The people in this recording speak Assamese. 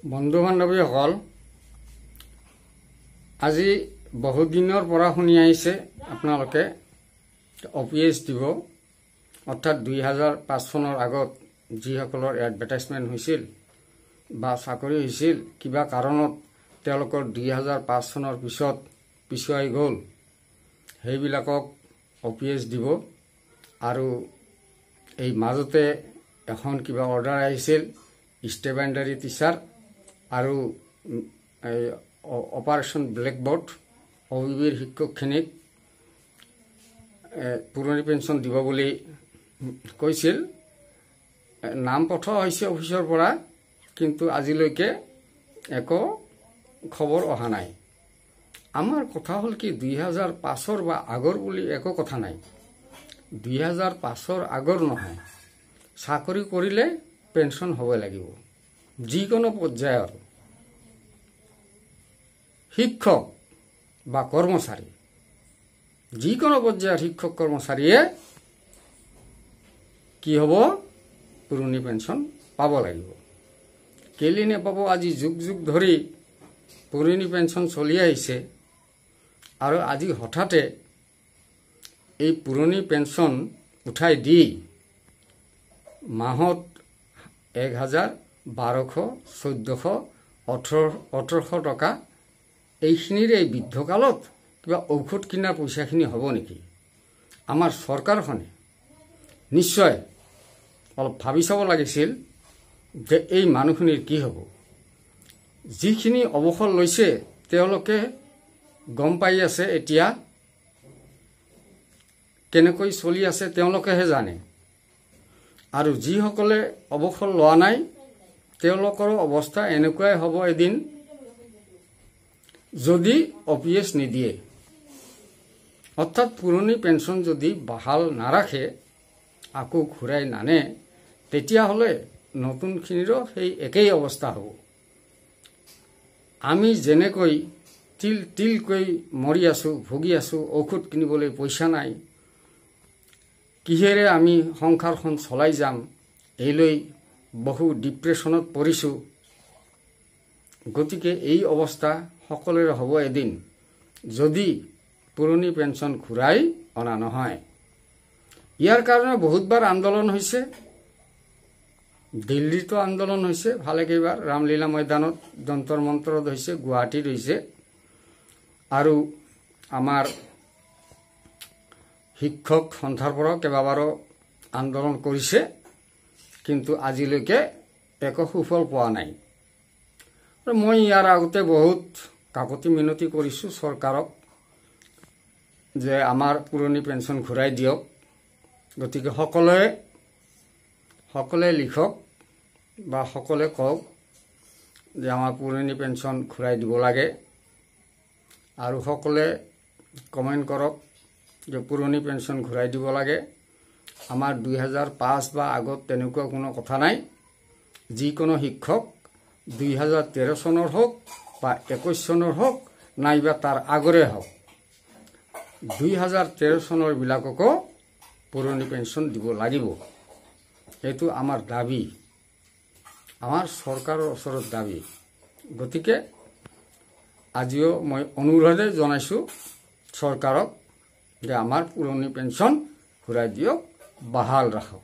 বন্ধু বান্ধৱীসকল, আজি বহুদিনৰ পৰা শুনি আহিছে আপোনালোকে OPS দিব, অৰ্থাৎ 2005 চনৰ আগত যিসকলৰ এডভাৰটাইজমেণ্ট হৈছিল বা চাকৰি হৈছিল, কিবা কাৰণত তেওঁলোকৰ 2005 চনৰ পিছত পিছুৱাই গ'ল, সেইবিলাকক OPS দিব। আৰু এই মাজতে এখন কিবা অৰ্ডাৰ আহিছিল ষ্টেবেণ্ডাৰী টিচাৰ আৰু অপাৰেশ্যন ব্লেকবোৰ্ড OBBৰ শিক্ষকখিনিক পুৰণি পেঞ্চন দিব বুলি কৈছিল। নাম পঠোৱা হৈছে অফিচৰ পৰা, কিন্তু আজিলৈকে একো খবৰ অহা নাই। আমাৰ কথা হ'ল কি, 2005 বা আগৰ বুলি একো কথা নাই। 2005 আগৰ নহয়, চাকৰি কৰিলে পেঞ্চন হ'ব লাগিব। যিকোনো পৰ্যায়ৰ শিক্ষক বা কৰ্মচাৰী, যিকোনো পৰ্যায়ৰ শিক্ষক কৰ্মচাৰীয়ে কি হ'ব, পুৰণি পেঞ্চন পাব লাগিব। কেলে নেপাব? আজি যুগ যুগ ধৰি পুৰণি পেঞ্চন চলি আহিছে, আৰু আজি হঠাতে এই পুৰণি পেঞ্চন উঠাই দি মাহত 1000, 1200, 1400, 1800 টকা, এইখিনিৰ এই বৃদ্ধকালত কিবা ঔষধ কিনাৰ পইচাখিনি হ'ব নেকি? আমাৰ চৰকাৰখনে নিশ্চয় অলপ ভাবি চাব লাগিছিল যে এই মানুহখিনিৰ কি হ'ব। যিখিনি অৱসৰ লৈছে তেওঁলোকে গম পাই আছে, এতিয়া কেনেকৈ চলি আছে তেওঁলোকেহে জানে। আৰু যিসকলে অৱসৰ লোৱা নাই তেওঁলোকৰ অৱস্থা এনেকুৱাই হ'ব এদিন, যদি OPS নিদিয়ে। অৰ্থাৎ পুৰণি পেঞ্চন যদি বাহাল নাৰাখে, আকৌ ঘূৰাই নানে, তেতিয়াহ'লে নতুনখিনিৰো সেই একেই অৱস্থা হ'ব। আমি যেনেকৈ তিল তিলকৈ মৰি আছোঁ, ভুগি আছোঁ, ঔষধ কিনিবলৈ পইচা নাই, কিহেৰে আমি সংসাৰখন চলাই যাম, এইলৈ বহু ডিপ্ৰেশ্যনত পৰিছোঁ। গতিকে এই অৱস্থা সকলোৰে হ'ব এদিন, যদি পুৰণি পেঞ্চন ঘূৰাই অনা নহয়। ইয়াৰ কাৰণে বহুতবাৰ আন্দোলন হৈছে, দিল্লীতো আন্দোলন হৈছে ভালেকেইবাৰ, ৰামলীলা ময়দানত, যন্তৰ মন্তৰত হৈছে, গুৱাহাটীত হৈছে, আৰু আমাৰ শিক্ষক সন্থাৰ পৰাও কেইবাবাৰো আন্দোলন কৰিছে, কিন্তু আজিলৈকে একো সুফল পোৱা নাই। মই ইয়াৰ আগতে বহুত কাকতি মিনতি কৰিছোঁ চৰকাৰক যে আমাৰ পুৰণি পেঞ্চন ঘূৰাই দিয়ক। গতিকে সকলোৱে লিখক বা সকলোৱে কওক যে আমাৰ পুৰণি পেঞ্চন ঘূৰাই দিব লাগে, আৰু সকলোৱে কমেণ্ট কৰক যে পুৰণি পেঞ্চন ঘূৰাই দিব লাগে। আমাৰ 2005 বা আগত তেনেকুৱা কোনো কথা নাই। যিকোনো শিক্ষক 2013 চনৰ হওক বা 21 চনৰ হওক, নাইবা তাৰ আগৰে হওক, 2013 চনৰ বিলাককো পুৰণি পেঞ্চন দিব লাগিব। এইটো আমাৰ দাবী, আমাৰ চৰকাৰৰ ওচৰত দাবী। গতিকে আজিও মই অনুৰোধে জনাইছোঁ চৰকাৰক যে আমাৰ পুৰণি পেঞ্চন ঘূৰাই দিয়ক, বাহাল ৰাখক।